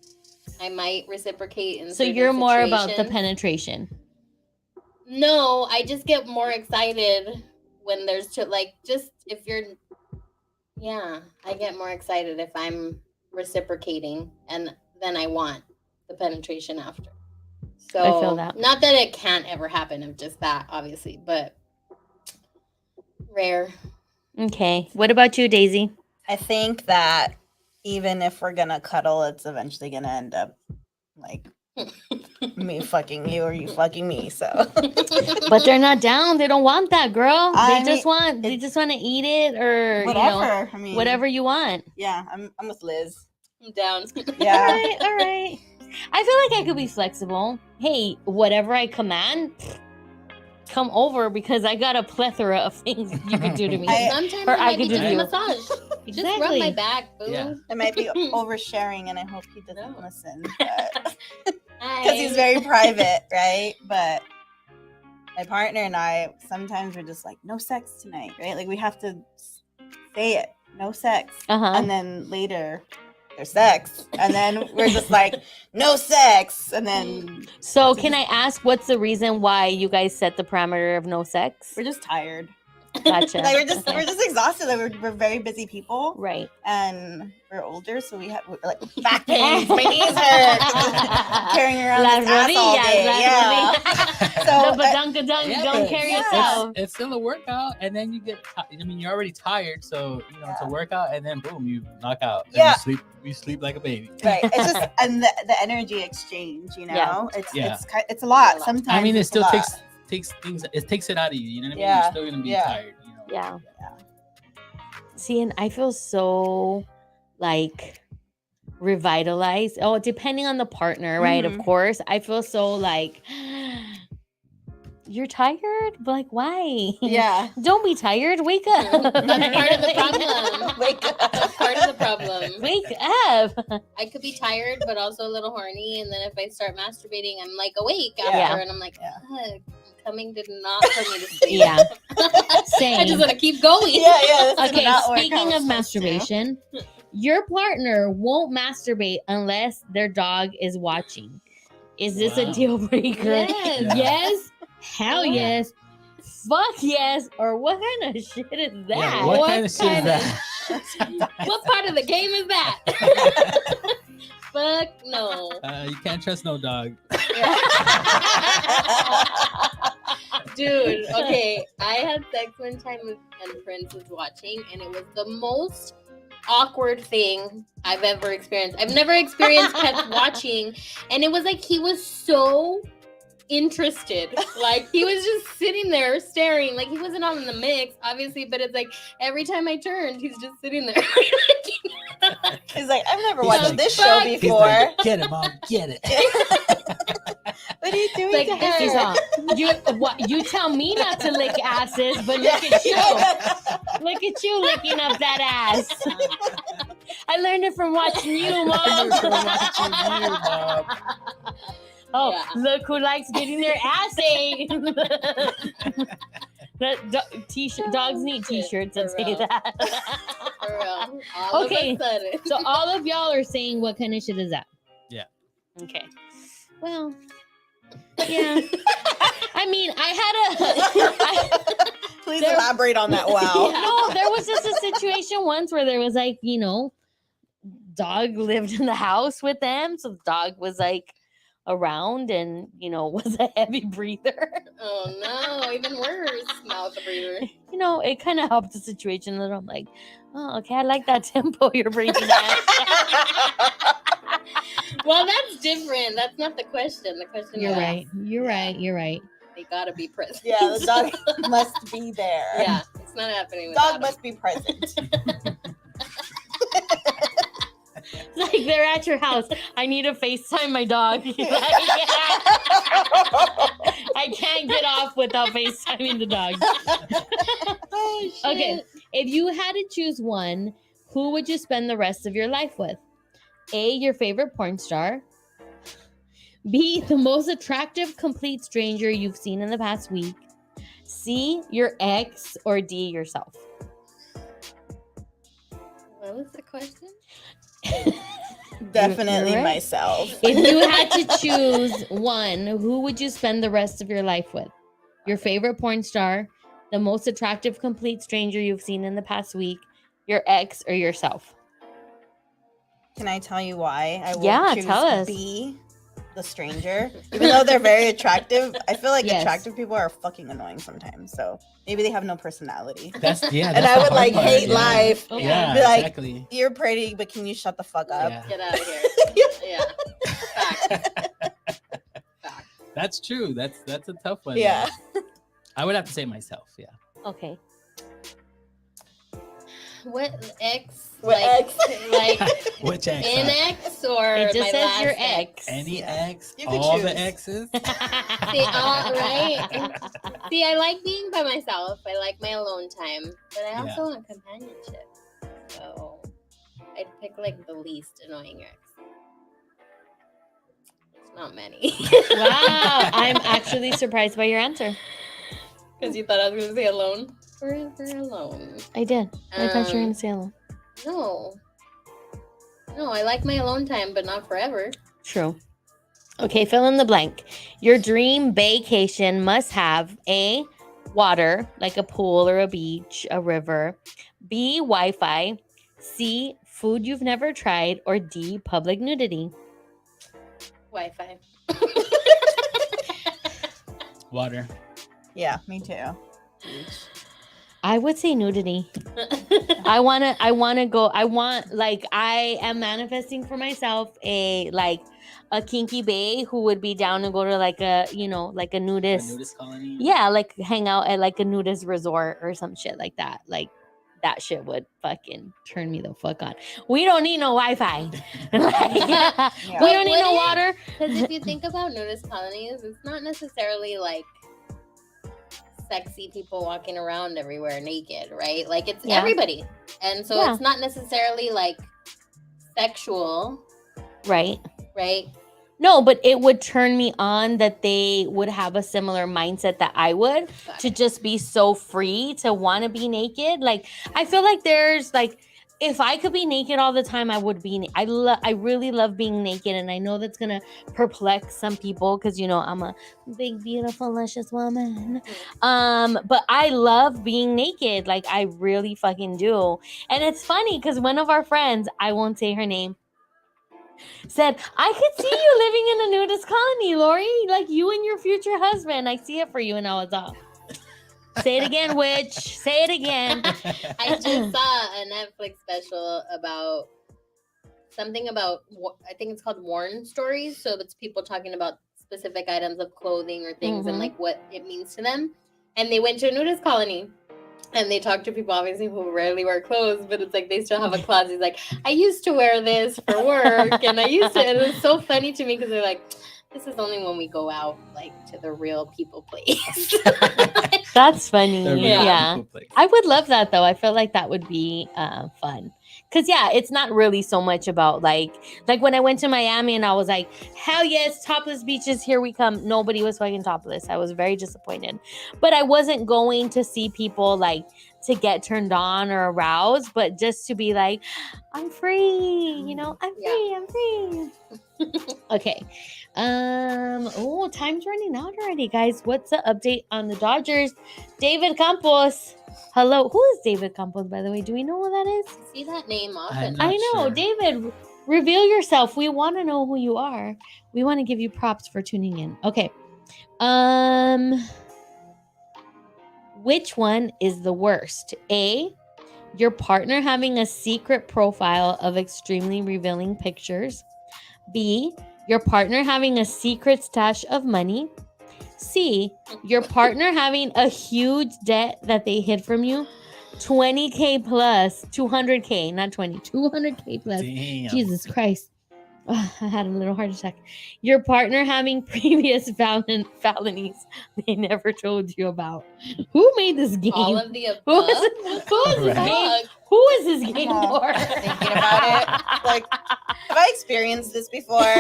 I might reciprocate in. So certain you're more about the situations. penetration. No, I just get more excited when there's just if you're. Yeah, I get more excited if I'm reciprocating, and then I want the penetration after. So I feel that. Not that it can't ever happen of just that, obviously, but rare. Okay. What about you, Daisy? I think that even if we're gonna cuddle, it's eventually gonna end up like me fucking you or you fucking me. So But they're not down. They don't want that, girl. I They just want it's- to eat it or whatever. I mean, whatever you want. Yeah, I'm with Liz. I'm down. Yeah. All right. I feel like I could be flexible. Hey, whatever I command, come over because I got a plethora of things you could do to me. Sometimes Or it I might be could do just a you. massage. Just rub Exactly. my back, boo. Yeah. It might be oversharing, and I hope he doesn't No. listen because Hi. he's very private, right? But my partner and I sometimes we're just like, no sex tonight, right? Like we have to say it, no sex, Uh-huh. and then later there's sex, and then we're just like, no sex, and then So can I ask what's the reason why you guys set the parameter of no sex? we're just tired. Gotcha. Like we're just Okay. exhausted. Like we're very busy people, Right. and we're older, so we're like back pains, my knees hurt, carrying around Las this ass all rodillas, day. las Yeah. rodillas. So the badunkadunk, Yeah, don't but carry yeah. yourself. It's still a workout, and then you get. I mean, you're already tired, so it's a workout, and then boom, you knock out. And Yeah. you sleep like a baby. Right. It's just and the energy exchange. Yeah. It's a lot. It's a lot. Sometimes I mean, it it's a still lot. takes things. It takes it out of you. You know what I mean? Yeah. You're still gonna be Yeah. tired. Yeah. See, and I feel so like revitalized. Oh, depending on the partner, right? Of Mhm. course. I feel so like you're tired? But like, why? Yeah. Don't be tired. Wake up. That's part of the problem. Wake up. That's part of the problem. Wake up. I could be tired, but also a little horny, and then if I start masturbating, I'm like awake after, Yeah. and I'm like, Yeah. "Ugh, coming did not tell me to sleep." Yeah. Same. I just want to keep going. Yeah. This did Okay, not work how speaking it's of supposed to. masturbation, your partner won't masturbate unless their dog is watching. Is this a Wow. deal breaker? Yes. Yeah. Yes. Hell Yeah. yes. Fuck yes. Or what kind of shit is that? Yeah, what kind of shit is kind that? What part of the game is that? Fuck no. You can't trust no dog. Dude, okay. I had sex one time and Prince was watching, and it was the most awkward thing I've ever experienced. I've never experienced pets watching, and it was like he was so interested. Like he was just sitting there staring. Like he wasn't on in the mix, obviously, but it's like every time I turned, he's just sitting there. He's like, I've never He's watched like, this show "Fuck." He's before. like, get it, mom, get it. What are you doing Like, to this her? He's all, you tell me not to lick asses, but look at you. Look at you licking up that ass. I learned it from watching you, mom. Oh, Yeah. look who likes getting their ass ate. Dogs need t-shirts that For say real. that. For real. All Okay. of a sudden. So all of y'all are saying what kind of shit is that? Yeah. Okay. Well, yeah. I mean, I had Please There- elaborate on that. Wow. no, there was just a situation once where there was like, dog lived in the house with them. So the dog was like around and, was a heavy breather. Oh no, even worse. Mouth breather. It kind of helped the situation that I'm like, oh, okay, I like that tempo you're breathing at. Well, that's different. That's not the question. The question You're is right. You're right. You're right. they gotta be present. Yeah, the dog must be there. Yeah, it's not happening Dog without must be present. Like they're at your house. I need to FaceTime my dog. Like, I can't get off without FaceTiming the dog. Oh, shit. Okay, if you had to choose one, who would you spend the rest of your life with? A, your favorite porn star. B, the most attractive complete stranger you've seen in the past week. C, your ex. Or D, yourself. What was the question? Definitely You're right. myself. If you had to choose one, who would you spend the rest of your life with? Your favorite porn star, the most attractive complete stranger you've seen in the past week, your ex, or yourself? Can I tell you why I will Yeah, choose tell us. B, the stranger? Even though they're very attractive, I feel like Yes. attractive people are fucking annoying sometimes. So maybe they have no personality. That's And the I would hard like part, hate yeah. life. Okay. Yeah, Be like, exactly. You're pretty, but can you shut the fuck up? Yeah. Get out of here. Yeah. Fact. Fact. That's true. That's a tough one. Yeah. I would have to say myself. Yeah. Okay. What ex? What ex? Like Which ex? an ex or It just my says last your ex. Any ex? You can All choose. the exes? See, right? See, I like being by myself. I like my alone time, but I also want companionship. So I'd pick like the least annoying ex. It's not many. Wow. I'm actually surprised by your answer. Because you thought I was going to say alone. Forever alone. I did. I thought you were going Um, to say alone. No. No, I like my alone time, but not forever. True. Okay, fill in the blank. Your dream vacation must have A, water, like a pool or a beach, a river. B, Wi-Fi. C, food you've never tried. Or D, public nudity. Wi-Fi. Water. Yeah, me too. I would say nudity. I want, like, I am manifesting for myself a kinky bae who would be down to go to like a, like a A nudist. nudist colony. Yeah, like hang out at like a nudist resort or some shit like that. Like that shit would fucking turn me the fuck on. We don't need no Wi-Fi. We don't need no water. Because if you think about nudist colonies, it's not necessarily like sexy people walking around everywhere naked, right? Like it's everybody. And so it's not necessarily like sexual. Right. Right. No, but it would turn me on that they would have a similar mindset that I would, to just be so free to want to be naked. Like, I feel like there's like, if I could be naked all the time, I would be. I really love being naked, and I know that's gonna perplex some people because I'm a big, beautiful, luscious woman. But I love being naked. Like, I really fucking do. And it's funny because one of our friends, I won't say her name, said, I could see you living in a nudist colony, Lori. Like you and your future husband. I see it for you. And I was all, say it again, witch. Say it again. I just saw a Netflix special about something about, I think it's called Worn Stories. So it's people talking about specific items of clothing or things and like what it means to them. And they went to a nudist colony. And they talk to people, obviously, who rarely wear clothes, but it's like they still have a closet. He's like, I used to wear this for work, and I used to. And it's so funny to me because they're like, this is only when we go out, like, to the real people place. That's funny. Yeah. I would love that, though. I feel like that would be fun. Because, it's not really so much about, like when I went to Miami and I was like, hell yes, topless beaches, here we come. Nobody was fucking topless. I was very disappointed. But I wasn't going to see people, like, to get turned on or aroused, but just to be like, I'm free. I'm free. Okay. Time's running out already, guys. What's the update on the Dodgers? David Campos. Hello. Who is David Campos, by the way? Do we know who that is? I see that name often. I know. Sure. David, reveal yourself. We want to know who you are. We want to give you props for tuning in. Okay. Which one is the worst? A, your partner having a secret profile of extremely revealing pictures. B, your partner having a secret stash of money. C, your partner having a huge debt that they hid from you. 20K plus, 200K, not 20, 200K plus. Damn. Jesus Christ. I had a little heart attack. Your partner having previous felonies they never told you about. Who made this game? All of the above. Who is this game? Who is this game for? Thinking about it. Like, have I experienced this before?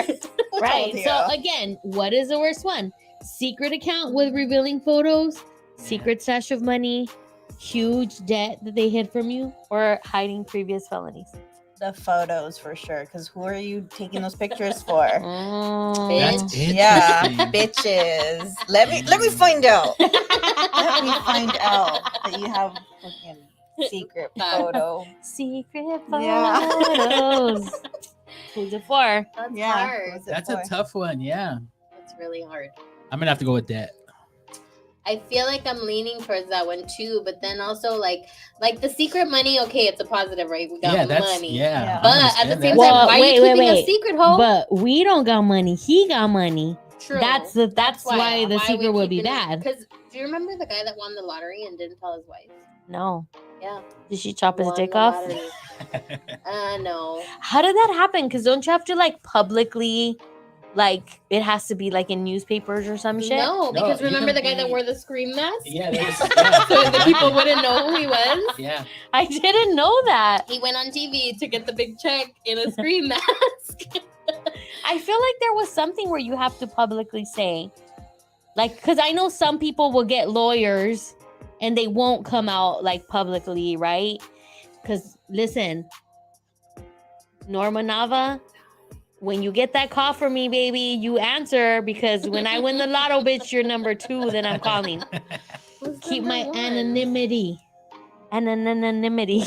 Right. So again, what is the worst one? Secret account with revealing photos, secret stash of money, huge debt that they hid from you, or hiding previous felonies? The photos for sure, because who are you taking those pictures for? That's interesting. Yeah, bitches. Let me find out. Let me find out that you have fucking secret photo. Secret photos. Who's it for? That's hard. That's a tough one. Yeah, it's really hard. I'm gonna have to go with that. I feel like I'm leaning towards that one too, but then also like the secret money. Okay, it's a positive, right? We got money. Yeah. But at the same time, why are you keeping a secret, ho? But we don't got money. He got money. True. That's why the secret would be bad. Because do you remember the guy that won the lottery and didn't tell his wife? No. Yeah. Did she chop his dick off? No. How did that happen? Because don't you have to like publicly, like it has to be like in newspapers or some shit? No, because remember the guy that wore the scream mask? Yeah. So the people wouldn't know who he was? Yeah. I didn't know that. He went on TV to get the big check in a scream mask. I feel like there was something where you have to publicly say, like, because I know some people will get lawyers and they won't come out like publicly, right? Because listen, Norma Nava, when you get that call from me, baby, you answer, because when I win the lotto, bitch, you're number 2, then I'm calling. Keep my anonymity. Anonymity.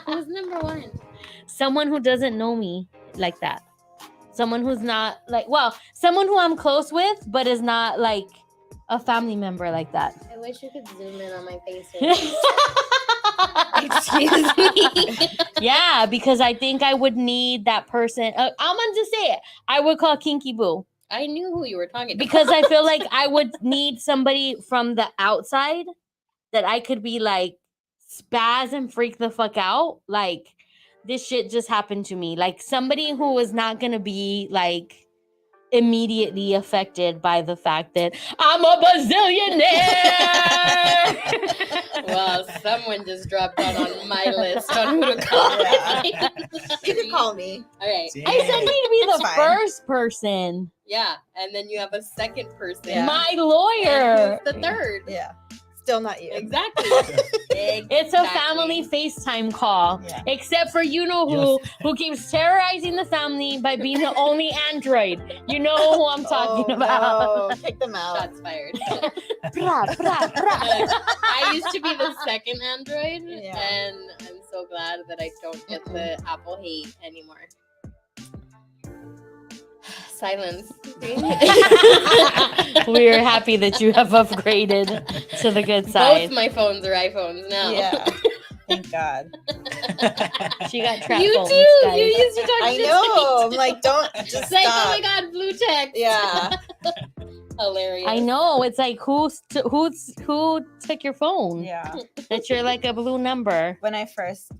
Who's number 1? Someone who doesn't know me like that. Someone who's not like, well, someone who I'm close with, but is not like a family member like that. I wish you could zoom in on my face. Excuse me. Yeah, because I think I would need that person. I'm gonna just say it. I would call Kinky Boo I knew who you were talking because about. I feel like I would need somebody from the outside that I could be like spaz and freak the fuck out. Like, this shit just happened to me. Like, somebody who was not gonna be like immediately affected by the fact that I'm a bazillionaire. Well, someone just dropped down on my list on who to call. Yeah. You can call me. All right. I said me to be the That's fine. first person. Yeah, and then you have a second person. Yeah. My And lawyer. who's the third. Yeah. Still not you. Exactly. It's a family FaceTime call. Yeah. Except for you know who keeps terrorizing the family by being the only android. You know who I'm talking about. No. Kick them out. Shots fired. Bra, bra, bra. I used to be the second android, Yeah. and I'm so glad that I don't get the Apple hate anymore. Silence. We're happy that you have upgraded to the good Both side. my phones are iPhones now. Yeah. Thank God. She got trapped. You phones, too. guys. You used to talk I shit know. to I'm me. like, don't just It's like, stop. oh my God, blue text. Yeah. Hilarious. I know. It's like who took your phone? Yeah. That you're like a blue number. When I first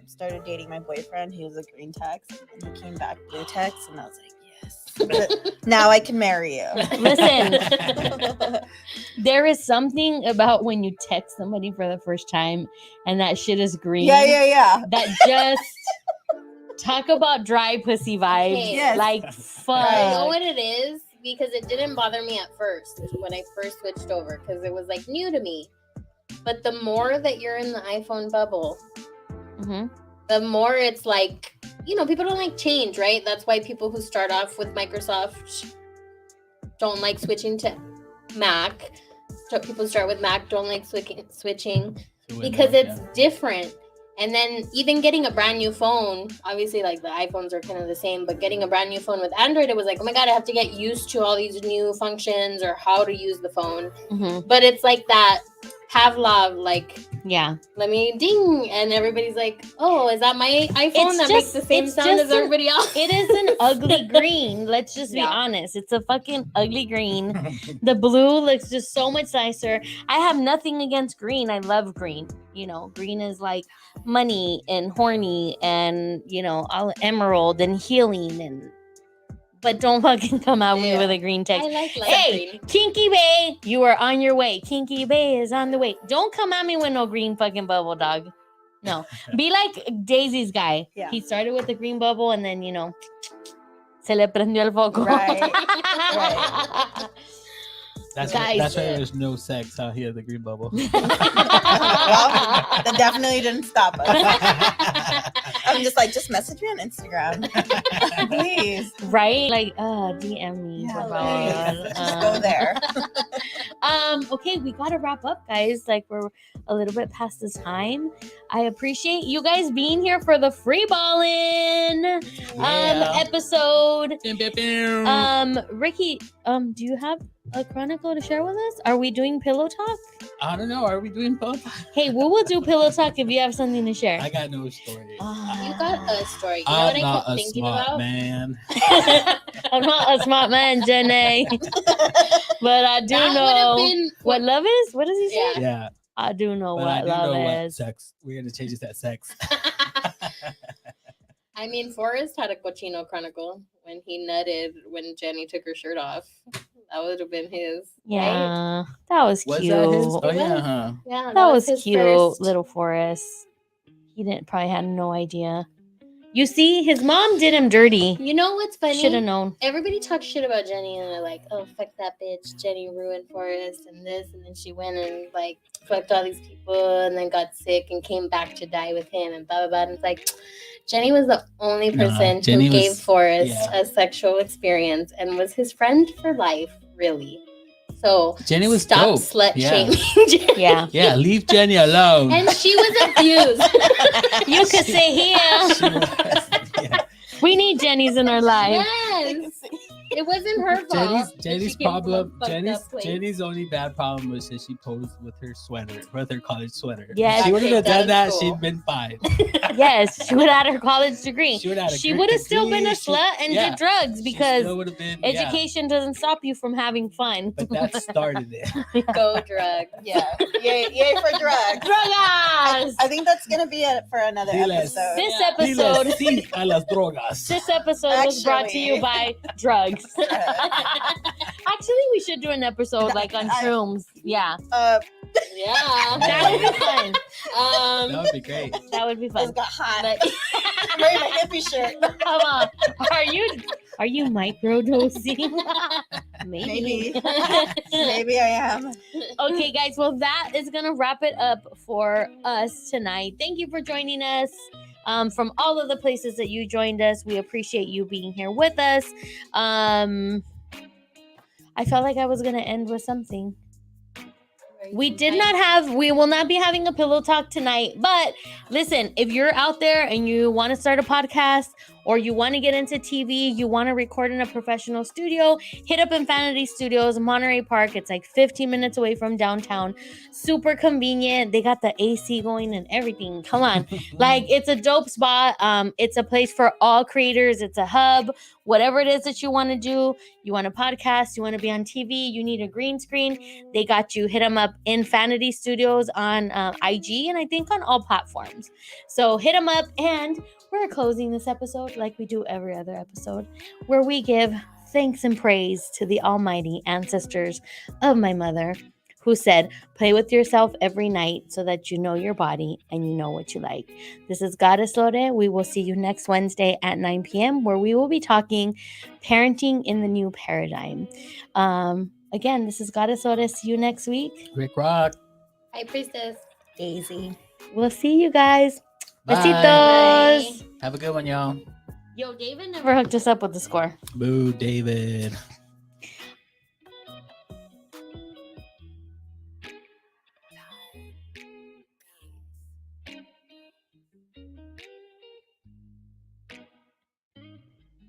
started dating my boyfriend, he was a green text, and he came back blue text, and I was like, yes. But now I can marry you. Listen, there is something about when you text somebody for the first time and that shit is green. Yeah. That just talk about dry pussy vibes. Okay. Yes. Like fuck. You know what it is? Because it didn't bother me at first when I first switched over because it was like new to me. But the more that you're in the iPhone bubble, Mhm. the more it's like, people don't like change, right? That's why people who start off with Microsoft don't like switching to Mac. So people start with Mac don't like switching because it's different. And then even getting a brand new phone, obviously like the iPhones are kind of the same, but getting a brand new phone with Android, it was like, oh my God, I have to get used to all these new functions or how to use the phone. Mhm. But it's like that Pavlov, like, Yeah. let me ding. And everybody's like, oh, is that my iPhone It's that just- makes the same it's sound just as everybody else? It is an ugly green. Let's just be Yeah. honest. It's a fucking ugly green. The blue looks just so much nicer. I have nothing against green. I love green. Green is like money and horny and, all emerald and healing but don't fucking come at me Yeah. with a green I text. like light Hey, green. Kinky Bay, you are on your way. Kinky Bay is on the way. Don't come at me with no green fucking bubble, dog. No. Be like Daisy's guy. Yeah. He started with the green bubble and then, se le prendió el foco. Right. That's Guys. why there's no sex out here, the green bubble. Well, that definitely didn't stop us. I'm just like, just message me on Instagram. Please. Right? Like, DM me. Yeah, por please. favor. Just go there. Okay, we gotta wrap up, guys. Like, we're a little bit past the time. I appreciate you guys being here for the FreeBallin' episode. Ricky, do you have a chronicle to share with us? Are we doing pillow talk? I don't know. Are we doing both? Hey, we will do pillow talk if you have something to share. I got no story. You got a story. You know I'm what I not kept a thinking smart about? man. I'm not a smart man, Jenny. But I do That know would've been what love is. What does he say? Yeah. Yeah. I do know But I what do love know what is. sex. We're gonna change it to sex. I mean, Forrest had a cochino chronicle when he nutted when Jenny took her shirt off. That would have been his. Right? Yeah, that was Was cute. that his? Oh It yeah, was. huh? Yeah, That was his cute, first. little Forrest. He probably had no idea. You see, his mom did him dirty. You know what's funny? Should have known. Everybody talks shit about Jenny and they're like, oh, fuck that bitch. Jenny ruined Forrest and this. And then she went and like fucked all these people and then got sick and came back to die with him and blah, blah, blah. And it's like, Jenny was the only Nah, person Jenny who gave was- Forrest yeah. a sexual experience and was his friend for life, really. So Jenny was stop dope. slut Yeah. shaming Jenny. Yeah. Yeah, leave Jenny alone. And she was abused. You could say She here. was- yeah. We need Jennies in our life. Yes. It wasn't her fault. that Jenny's she came from a problem. fucked up place. Jenny's only bad problem was that she posed with her sweater, with her college sweater. Yes. If she wouldn't have done that, School. she'd been fine. Yes, she would have had her college degree. She would have. She would have still been a slut and did drugs because would have been education doesn't stop you from having fun. But that started it. Go drugs. Yeah. Yay for drugs. Drogas! I think that's gonna be it for another Diles. episode. This Yeah. episode, Sí a las drogas. this episode was brought to you by drugs. Actually, we should do an episode like on shrooms. Yeah, Yeah. that would be fun. That would be great. That would be It's fun. got hot. But- I'm wearing a hippie shirt. Come on, are you microdosing? Maybe. Maybe I am. Okay, guys. Well, that is gonna wrap it up for us tonight. Thank you for joining us. From all of the places that you joined us, we appreciate you being here with us. I felt like I was gonna end with something. We will not be having a pillow talk tonight, but listen, if you're out there and you want to start a podcast or you want to get into TV, you want to record in a professional studio, hit up Infinity Studios, Monterey Park. It's like 15 minutes away from downtown. Super convenient. They got the AC going and everything. Come on. Like, it's a dope spot. It's a place for all creators. It's a hub. Whatever it is that you want to do, you want a podcast, you want to be on TV, you need a green screen, they got you. Hit them up, Infinity Studios on IG and I think on all platforms. So hit them up, and we're closing this episode like we do every other episode, where we give thanks and praise to the almighty ancestors of my mother, who said, play with yourself every night so that you know your body and you know what you like. This is Goddess Lore. We will see you next Wednesday at 9 p.m. where we will be talking parenting in the new paradigm. Again, this is Goddess Lore. See you next week. Rick Rock. Hi, priestess. Easy. We'll see you guys. Bye. Besitos. Bye. Have a good one, y'all. Yo, David never hooked us up with the score. Boo, David.